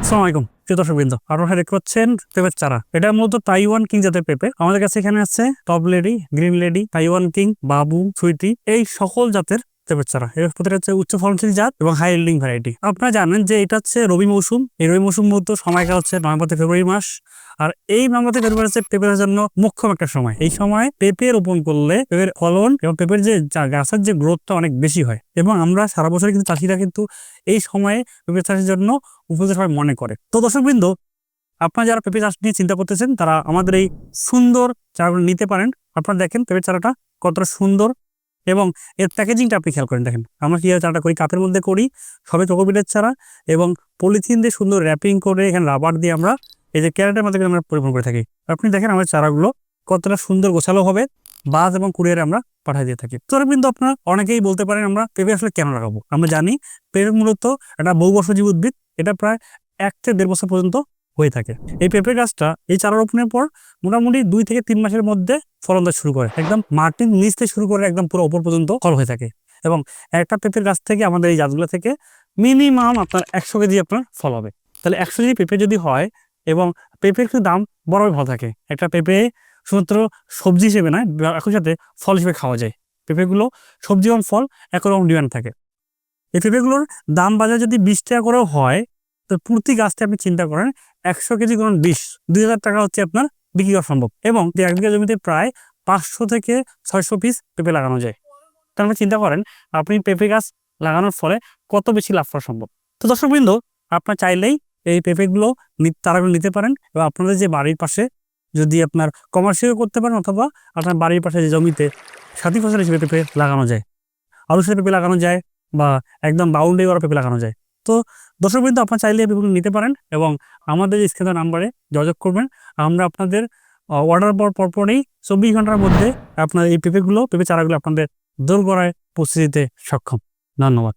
আসসালামু আলাইকুম প্রিয় দর্শকবৃন্দ, আপনারা দেখতে পাচ্ছেন পেঁপের চারা। এটা মূলত তাইওয়ান কিং জাতের পেঁপে। আমাদের কাছে এখানে আছে top lady, green lady, Taiwan king, বাবু, সুইটি, এই সকল জাতের পেঁপের চারা। এর প্রতিটা হচ্ছে উচ্চ ফলনশীল জাত এবং হাই ইল্ডিং ভ্যারাইটি। আপনারা জানেন যে এটা হচ্ছে রবি মৌসুম। এই রবি মৌসুম মূলত সময়কাল হচ্ছে নভেম্বর থেকে ফেব্রুয়ারি মাস। আর এই নভেম্বর থেকে ফেব্রুয়ারি হচ্ছে পেঁপের জন্য মুখ্যম একটা সময়। এই সময় পেঁপে রোপণ করলে পেঁপের ফলন এবং পেঁপের যে গাছের যে গ্রোথটা অনেক বেশি হয়। এবং আমরা সারা বছর কিন্তু চাষিরা কিন্তু এই সময়ে পেঁপে চাষের জন্য উপযুক্ত সময় মনে করে। তো দর্শকবৃন্দ, আপনারা যারা পেঁপে চাষ নিয়ে চিন্তা করতেছেন তারা আমাদের এই সুন্দর চারাগুলো নিতে পারেন। আপনারা দেখেন পেঁপের চারাটা কতটা সুন্দর এবং এর প্যাকেজিংটা আপনি খেয়াল করেন। দেখেন আমরা কীভাবে চারাটা করি, কাপের মধ্যে করি, সবে কোকোপিটের চারা এবং পলিথিন দিয়ে সুন্দর র্যাপিং করে এখানে রাবার দিয়ে আমরা এই যে ক্যারেটের মধ্যে আমরা পরিবহন করে থাকি। আপনি দেখেন আমাদের চারাগুলো কতটা সুন্দর গোছালো হবে, বাস এবং কুরিয়ারে আমরা পাঠিয়ে দিয়ে থাকি। তো কিন্তু আপনারা অনেকেই বলতে পারেন আমরা পেঁপে আসলে কেন লাগাবো। আমরা জানি পেঁপে মূলত একটা বহুবর্ষজীবী উদ্ভিদ। এটা প্রায় 1 থেকে 1.5 বছর পর্যন্ত হয়ে থাকে। এই পেঁপে গাছটা এই চারা রোপণের পর মোটামুটি 2 থেকে 3 মাসের মধ্যে ফলন দেওয়া শুরু করে। একদম মাটির নিচ থেকে শুরু করে একদম পুরো উপর পর্যন্ত ফল হয়ে থাকে। এবং একটা পেঁপের গাছ থেকে আমাদের এই গাছগুলো থেকে মিনিমাম আপনার 100 কেজি আপনার ফল হবে। তাহলে 100 কেজি পেঁপে যদি হয় এবং পেঁপের কিন্তু দাম বড়ই ভালো থাকে। একটা পেঁপে শুধুমাত্র সবজি হিসেবে নয়, একই সাথে ফল হিসেবে খাওয়া যায়। পেঁপেগুলো সবজি এবং ফল একরকম ডিমান্ড থাকে। এই পেঁপেগুলোর দাম বাজার যদি 20 টাকা করেও হয়, তো প্রতি গাছটা আপনি চিন্তা করেন 100 কেজি গুণ 20, 2000 টাকা হচ্ছে আপনার বিক্রি করা সম্ভব। এবং 1 বিঘা জমিতে প্রায় 500 থেকে 600 পিস পেঁপে লাগানো যায়। তার মানে চিন্তা করেন আপনি পেঁপে গাছ লাগানোর ফলে কত বেশি লাভ করা সম্ভব। তো দর্শকবৃন্দ, আপনার চাইলেই এই পেঁপেগুলো চারাগুলো নিতে পারেন এবং আপনাদের যে বাড়ির পাশে যদি আপনার কমার্শিয়াল করতে পারেন, অথবা আপনার বাড়ির পাশে যে জমিতে সাথী ফসল হিসেবে পেঁপে লাগানো যায়, আলু সাথে পেঁপে লাগানো যায় বা একদম বাউন্ডারি করা পেঁপে লাগানো যায়। তো দর্শকবৃন্দ, আপনার চাইলে এই পেঁপেগুলো নিতে পারেন এবং আমাদের স্ক্রিনের নাম্বারে যোগাযোগ করবেন। আমরা আপনাদের অর্ডার পরপরই 24 ঘন্টার মধ্যে আপনার এই পেঁপে চারাগুলো আপনাদের দূর করায় পৌঁছে দিতে সক্ষম। ধন্যবাদ।